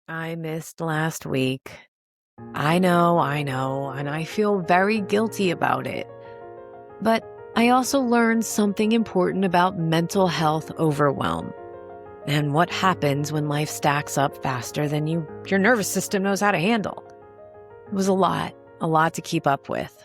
I missed last week. I know, and I feel very guilty about it. But I also learned something important about mental health overwhelm and what happens when life stacks up faster than your nervous system knows how to handle. It was a lot to keep up with.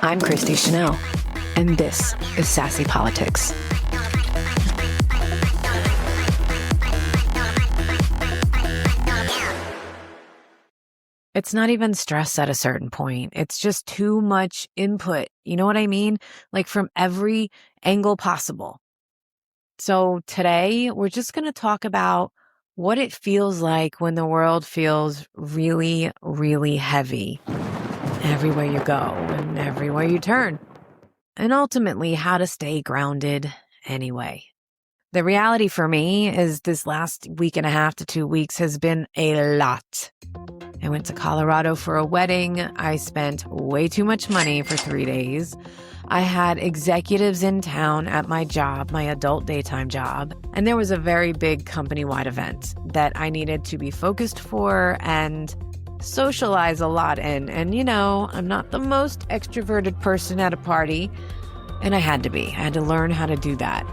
I'm Christy Chanelle, and this is Sassy Politics. It's not even stress at a certain point. It's just too much input. You know what I mean? Like from every angle possible. So today we're just going to talk about what it feels like when the world feels really, really heavy everywhere you go and everywhere you turn. And ultimately how to stay grounded anyway. The reality for me is this last week and a half to 2 weeks has been a lot. I went to Colorado for a wedding. I spent way too much money for 3 days. I had executives in town at my job, my adult daytime job, and there was a very big company-wide event that I needed to be focused for and socialize a lot in. And you know, I'm not the most extroverted person at a party, and I had to be. I had to learn how to do that.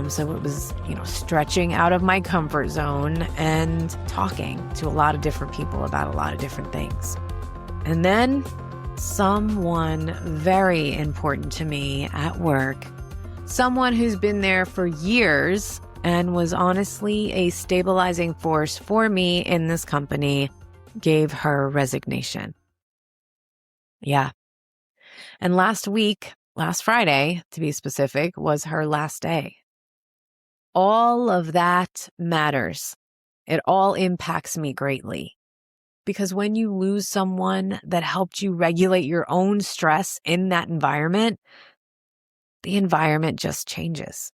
So it was, stretching out of my comfort zone and talking to a lot of different people about a lot of different things. And then someone very important to me at work, someone who's been there for years and was honestly a stabilizing force for me in this company, gave her resignation. Yeah. And last Friday, to be specific, was her last day. All of that matters. It all impacts me greatly. Because when you lose someone that helped you regulate your own stress in that environment, the environment just changes.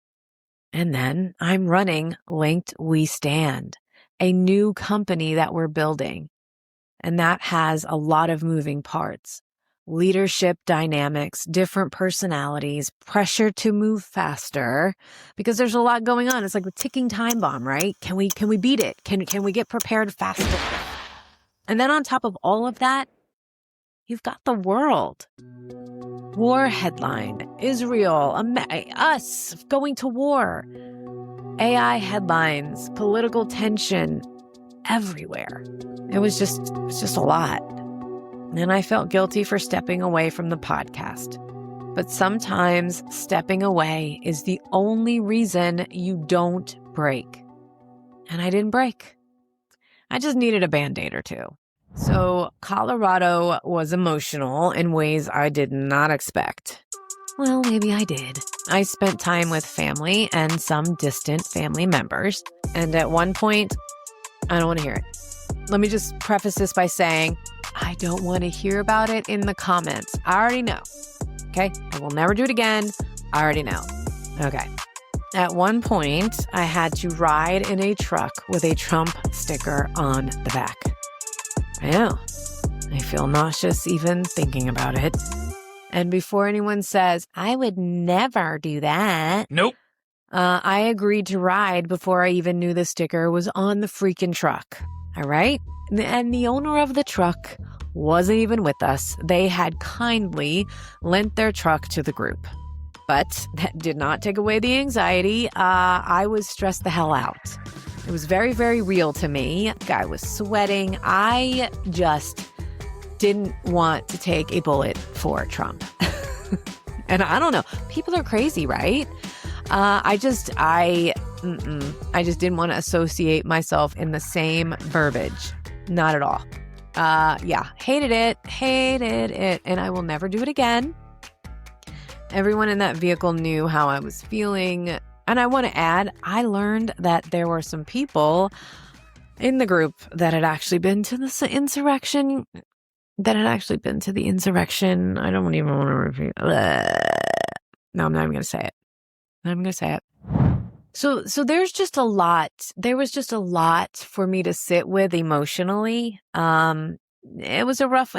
And then I'm running Linked We Stand, a new company that we're building. And that has a lot of moving parts. Leadership dynamics, different personalities, pressure to move faster because there's a lot going on. It's like a ticking time bomb, right? Can we beat it? Can we get prepared faster? And then on top of all of that, you've got the world. War headline, Israel, us going to war. AI headlines, political tension everywhere. It was just a lot. And I felt guilty for stepping away from the podcast. But sometimes stepping away is the only reason you don't break. And I didn't break. I just needed a Band-Aid or two. So Colorado was emotional in ways I did not expect. Well, maybe I did. I spent time with family and some distant family members. And at one point, I don't want to hear it. Let me just preface this by saying, I don't want to hear about it in the comments. I already know. Okay? I will never do it again. I already know. Okay. At one point, I had to ride in a truck with a Trump sticker on the back. I know. I feel nauseous even thinking about it. And before anyone says, I would never do that. Nope. I agreed to ride before I even knew the sticker was on the freaking truck. All right? And the owner of the truck wasn't even with us. They had kindly lent their truck to the group. But that did not take away the anxiety. I was stressed the hell out. It was very, very real to me. I was sweating. I just didn't want to take a bullet for Trump. And I don't know. People are crazy, right? I just didn't want to associate myself in the same verbiage. Not at all. Hated it. And I will never do it again. Everyone in that vehicle knew how I was feeling. And I want to add, I learned that there were some people in the group that had actually been to the insurrection. I don't even want to repeat. No, I'm not even going to say it. I'm going to say it. So there's just a lot. There was just a lot for me to sit with emotionally. It was a rough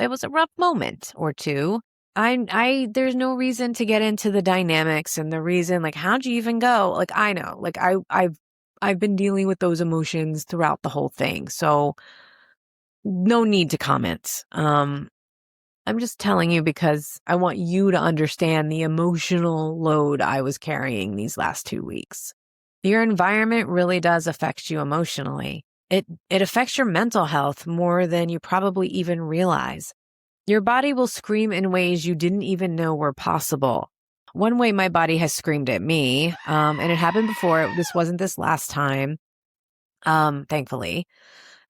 moment or two. There's no reason to get into the dynamics and the reason, like, how'd you even go? Like, I know, like I've I've been dealing with those emotions throughout the whole thing. So no need to comment. I'm just telling you because I want you to understand the emotional load I was carrying these last 2 weeks. Your environment really does affect you emotionally. It affects your mental health more than you probably even realize. Your body will scream in ways you didn't even know were possible. One way my body has screamed at me, and it happened before, this wasn't this last time, thankfully.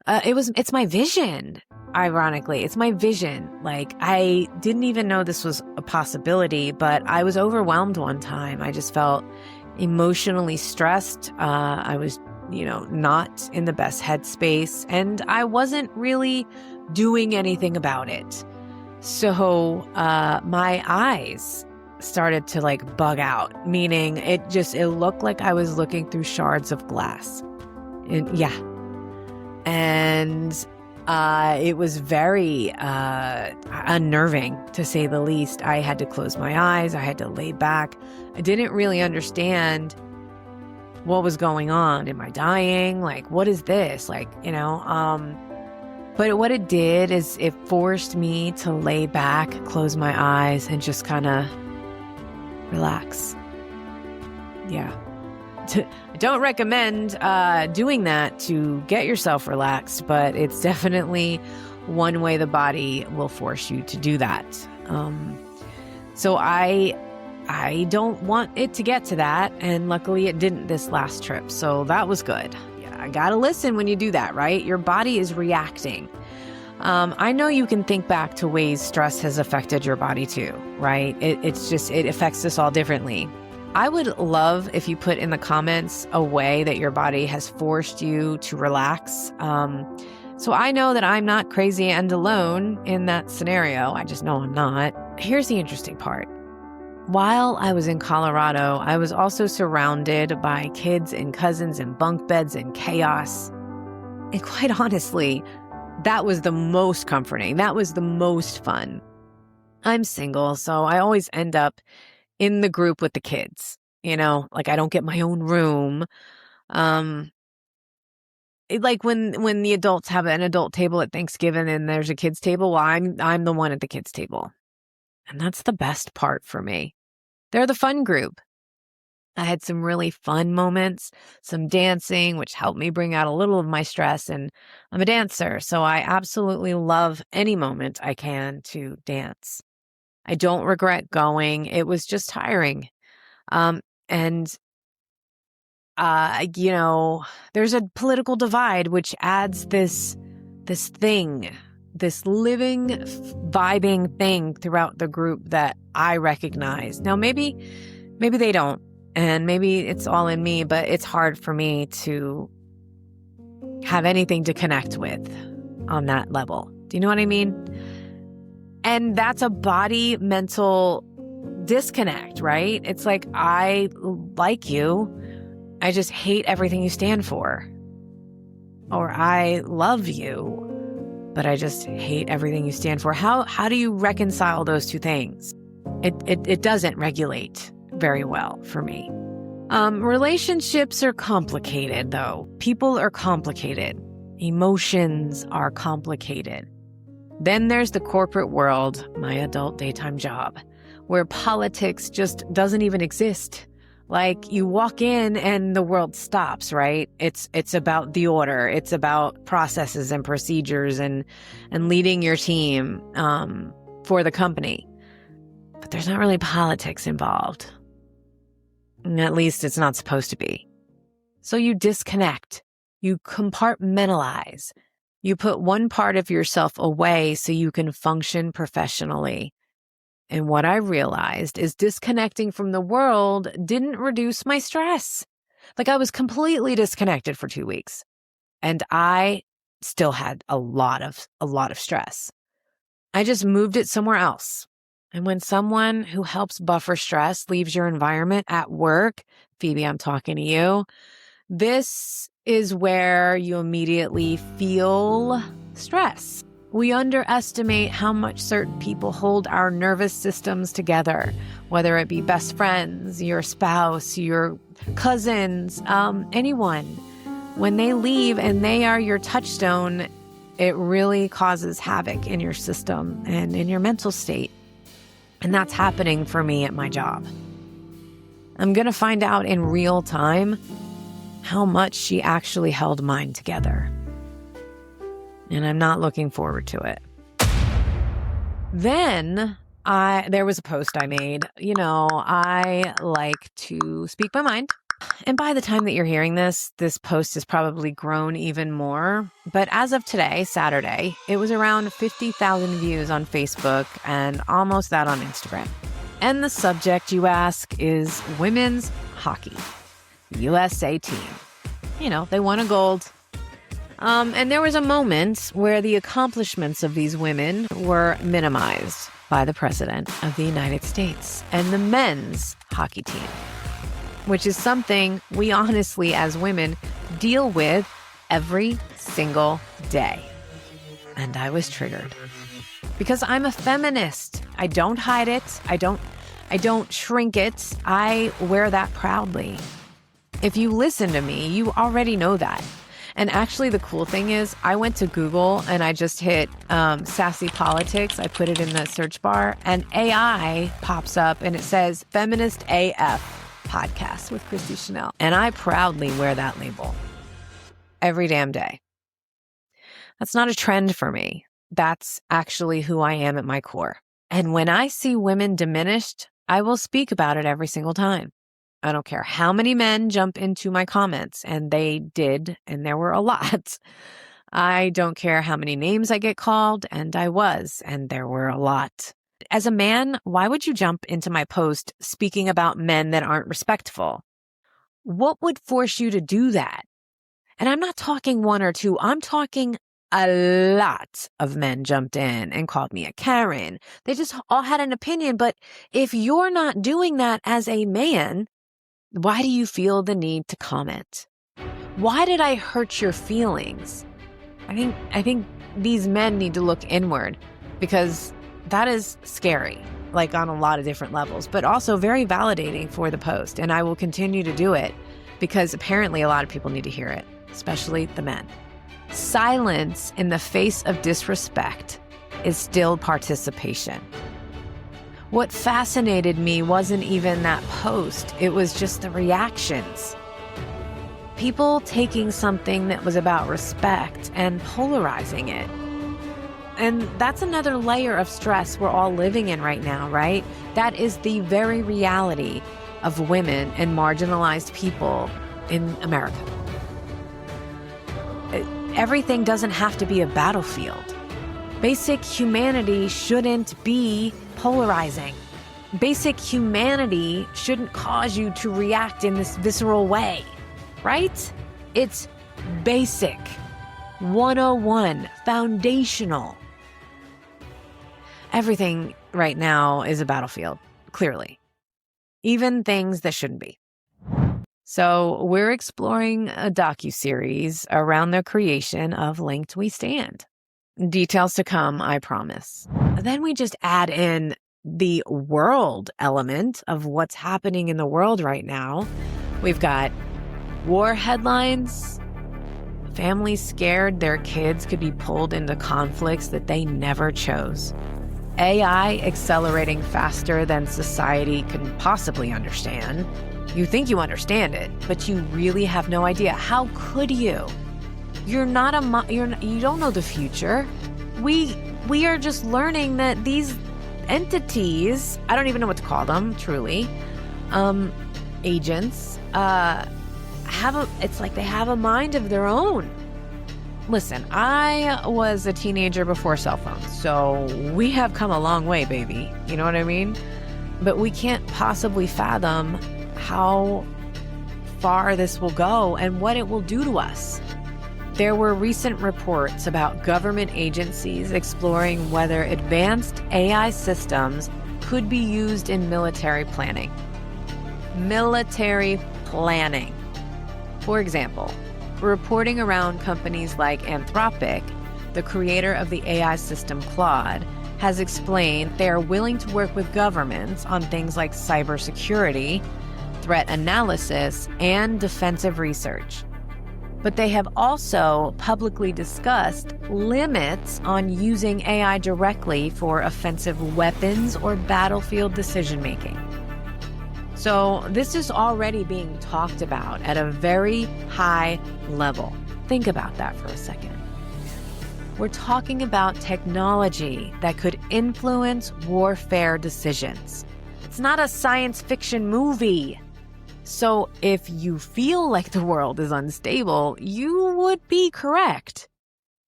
It's my vision. Ironically, it's my vision. Like, I didn't even know this was a possibility, but I was overwhelmed one time. I just felt emotionally stressed. I was, not in the best headspace, and I wasn't really doing anything about it. So, my eyes started to like bug out, meaning it looked like I was looking through shards of glass. And yeah. And it was very unnerving, to say the least. I had to close my eyes. I had to lay back. I didn't really understand what was going on. Am I dying? Like, what is this? Like, but what it did is it forced me to lay back, close my eyes, and just kind of relax. Yeah. I don't recommend doing that to get yourself relaxed, but it's definitely one way the body will force you to do that. So I don't want it to get to that, and luckily it didn't this last trip, so that was good. Yeah, I gotta listen when you do that, right? Your body is reacting. I know you can think back to ways stress has affected your body too, right? It affects us all differently. I would love if you put in the comments a way that your body has forced you to relax. So I know that I'm not crazy and alone in that scenario. I just know I'm not. Here's the interesting part. While I was in Colorado, I was also surrounded by kids and cousins and bunk beds and chaos. And quite honestly, that was the most comforting. That was the most fun. I'm single, so I always end up in the group with the kids, like I don't get my own room. Like when the adults have an adult table at Thanksgiving and there's a kids table, well, I'm the one at the kids table. And that's the best part for me. They're the fun group. I had some really fun moments, some dancing, which helped me bring out a little of my stress. And I'm a dancer, so I absolutely love any moment I can to dance. I don't regret going. It was just tiring. And there's a political divide, which adds this thing, this living, vibing thing throughout the group that I recognize. Now, maybe they don't, and maybe it's all in me, but it's hard for me to have anything to connect with on that level. Do you know what I mean? And that's a body mental disconnect, right? It's like, I like you, I just hate everything you stand for. Or I love you, but I just hate everything you stand for. How do you reconcile those two things? It doesn't regulate very well for me. Relationships are complicated, though. People are complicated. Emotions are complicated. Then there's the corporate world, my adult daytime job, where politics just doesn't even exist. Like, you walk in and the world stops, right? It's about the order. It's about processes and procedures and leading your team for the company. But there's not really politics involved. At least it's not supposed to be. So you disconnect. You compartmentalize. You put one part of yourself away so you can function professionally. And what I realized is disconnecting from the world didn't reduce my stress. Like, I was completely disconnected for 2 weeks, and I still had a lot of stress. I just moved it somewhere else. And when someone who helps buffer stress leaves your environment at work, Phoebe, I'm talking to you, this is where you immediately feel stress. We underestimate how much certain people hold our nervous systems together, whether it be best friends, your spouse, your cousins, anyone. When they leave and they are your touchstone, it really causes havoc in your system and in your mental state. And that's happening for me at my job. I'm going to find out in real time how much she actually held mine together. And I'm not looking forward to it. Then there was a post I made. I like to speak my mind. And by the time that you're hearing this post has probably grown even more. But as of today, Saturday, it was around 50,000 views on Facebook and almost that on Instagram. And the subject, you ask, is women's hockey. The USA team. They won a gold. And there was a moment where the accomplishments of these women were minimized by the President of the United States and the men's hockey team, which is something we honestly, as women, deal with every single day. And I was triggered because I'm a feminist. I don't hide it. I don't shrink it. I wear that proudly. If you listen to me, you already know that. And actually, the cool thing is I went to Google and I just hit sassy politics. I put it in the search bar and AI pops up and it says Feminist AF podcast with Chanelle. And I proudly wear that label every damn day. That's not a trend for me. That's actually who I am at my core. And when I see women diminished, I will speak about it every single time. I don't care how many men jump into my comments, and they did, and there were a lot. I don't care how many names I get called, and I was, and there were a lot. As a man, why would you jump into my post speaking about men that aren't respectful? What would force you to do that? And I'm not talking one or two. I'm talking a lot of men jumped in and called me a Karen. They just all had an opinion. But if you're not doing that as a man, why do you feel the need to comment? Why did I hurt your feelings? I think these men need to look inward because that is scary, like on a lot of different levels, but also very validating for the post. And I will continue to do it because apparently a lot of people need to hear it, especially the men. Silence in the face of disrespect is still participation. What fascinated me wasn't even that post. It was just the reactions. People taking something that was about respect and polarizing it. And that's another layer of stress we're all living in right now, right? That is the very reality of women and marginalized people in America. Everything doesn't have to be a battlefield. Basic humanity shouldn't be polarizing. Basic humanity shouldn't cause you to react in this visceral way, right? It's basic, 101, foundational. Everything right now is a battlefield, clearly. Even things that shouldn't be. So we're exploring a docuseries around the creation of Linked We Stand. Details to come, I promise. Then we just add in the world element of what's happening in the world right now. We've got war headlines, families scared their kids could be pulled into conflicts that they never chose. AI accelerating faster than society can possibly understand. You think you understand it, but you really have no idea. How could you? You don't know the future. We are just learning that these entities, I don't even know what to call them, truly, agents, it's like they have a mind of their own. Listen, I was a teenager before cell phones, so we have come a long way, baby. You know what I mean? But we can't possibly fathom how far this will go and what it will do to us. There were recent reports about government agencies exploring whether advanced AI systems could be used in military planning. Military planning. For example, reporting around companies like Anthropic the creator of the AI system Claude, has explained they are willing to work with governments on things like cybersecurity, threat analysis, and defensive research. But they have also publicly discussed limits on using AI directly for offensive weapons or battlefield decision-making. So this is already being talked about at a very high level. Think about that for a second. We're talking about technology that could influence warfare decisions. It's not a science fiction movie. So if you feel like the world is unstable, you would be correct.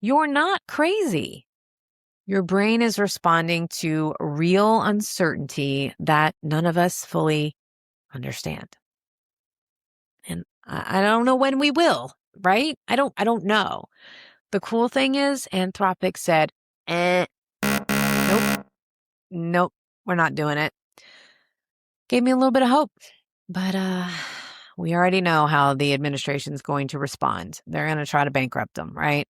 You're not crazy. Your brain is responding to real uncertainty that none of us fully understand. And I don't know when we will, right? I don't know. The cool thing is Anthropic said, nope, we're not doing it. Gave me a little bit of hope. But we already know how the administration's going to respond. They're going to try to bankrupt them, right?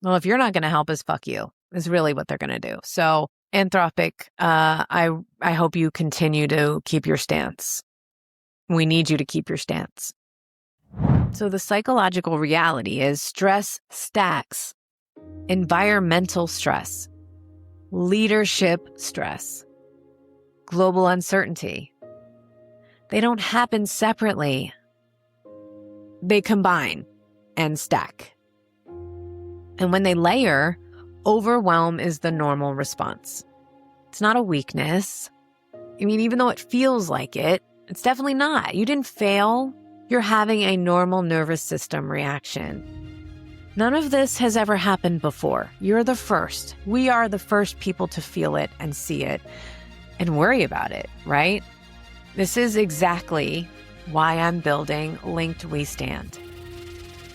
Well, if you're not going to help us, fuck you, is really what they're going to do. So Anthropic, I hope you continue to keep your stance. We need you to keep your stance. So the psychological reality is stress stacks. Environmental stress, leadership stress, global uncertainty. They don't happen separately. They combine and stack. And when they layer, overwhelm is the normal response. It's not a weakness. I mean, even though it feels like it, it's definitely not. You didn't fail. You're having a normal nervous system reaction. None of this has ever happened before. You're the first. We are the first people to feel it and see it and worry about it, right? This is exactly why I'm building Linked We Stand.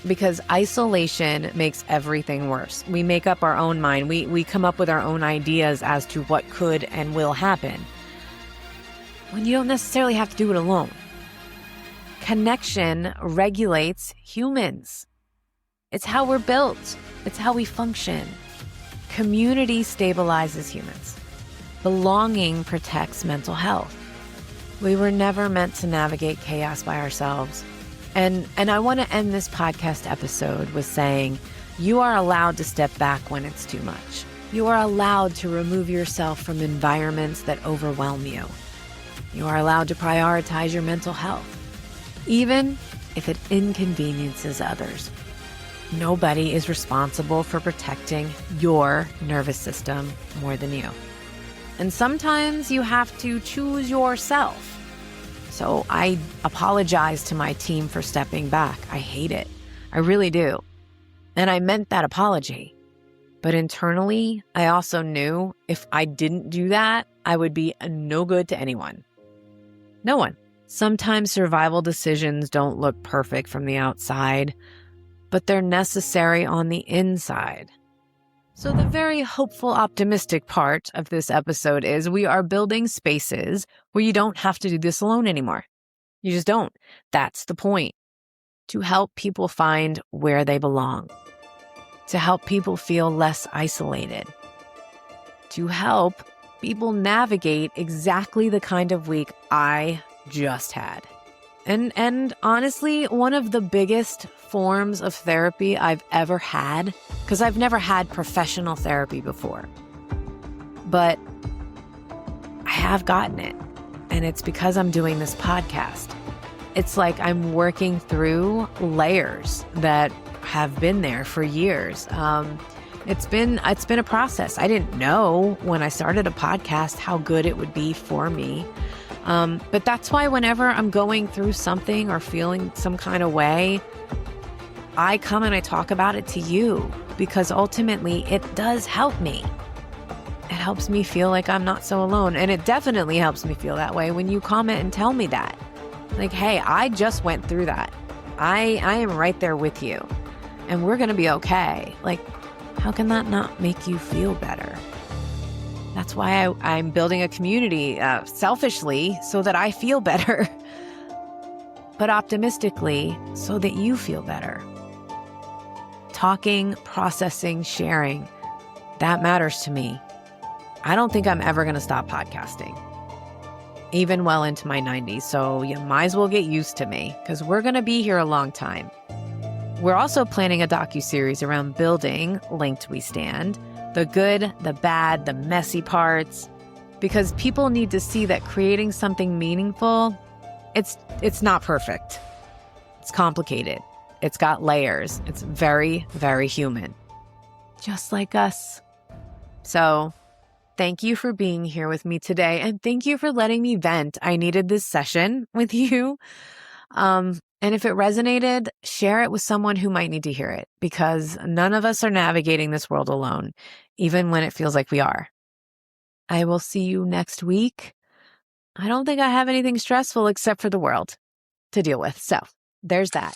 Because isolation makes everything worse. We make up our own mind. We come up with our own ideas as to what could and will happen, when you don't necessarily have to do it alone. Connection regulates humans. It's how we're built. It's how we function. Community stabilizes humans. Belonging protects mental health. We were never meant to navigate chaos by ourselves. And I want to end this podcast episode with saying, you are allowed to step back when it's too much. You are allowed to remove yourself from environments that overwhelm you. You are allowed to prioritize your mental health, even if it inconveniences others. Nobody is responsible for protecting your nervous system more than you. And sometimes you have to choose yourself. So I apologize to my team for stepping back. I hate it. I really do. And I meant that apology. But internally, I also knew if I didn't do that, I would be no good to anyone. No one. Sometimes survival decisions don't look perfect from the outside, but they're necessary on the inside. So the very hopeful, optimistic part of this episode is we are building spaces where you don't have to do this alone anymore. You just don't. That's the point. To help people find where they belong. To help people feel less isolated. To help people navigate exactly the kind of week I just had. And honestly, one of the biggest forms of therapy I've ever had, because I've never had professional therapy before, but I have gotten it. And it's because I'm doing this podcast. It's like I'm working through layers that have been there for years. It's been a process. I didn't know when I started a podcast how good it would be for me. But that's why whenever I'm going through something or feeling some kind of way, I come and I talk about it to you, because ultimately it does help me. It helps me feel like I'm not so alone. And it definitely helps me feel that way when you comment and tell me that. Like, hey, I just went through that. I am right there with you. And we're going to be okay. Like, how can that not make you feel better? That's why I'm building a community selfishly so that I feel better, but optimistically so that you feel better. talking, processing, sharing. That matters to me. I don't think I'm ever going to stop podcasting, even well into my 90s. So you might as well get used to me because we're going to be here a long time. We're also planning a docuseries around building Linked We Stand, the good, the bad, the messy parts, because people need to see that creating something meaningful, it's not perfect. It's complicated. It's got layers. It's very, very human, just like us. So thank you for being here with me today, and thank you for letting me vent. I needed this session with you. And if it resonated, share it with someone who might need to hear it, because none of us are navigating this world alone, even when it feels like we are. I will see you next week. I don't think I have anything stressful except for the world to deal with. So there's that.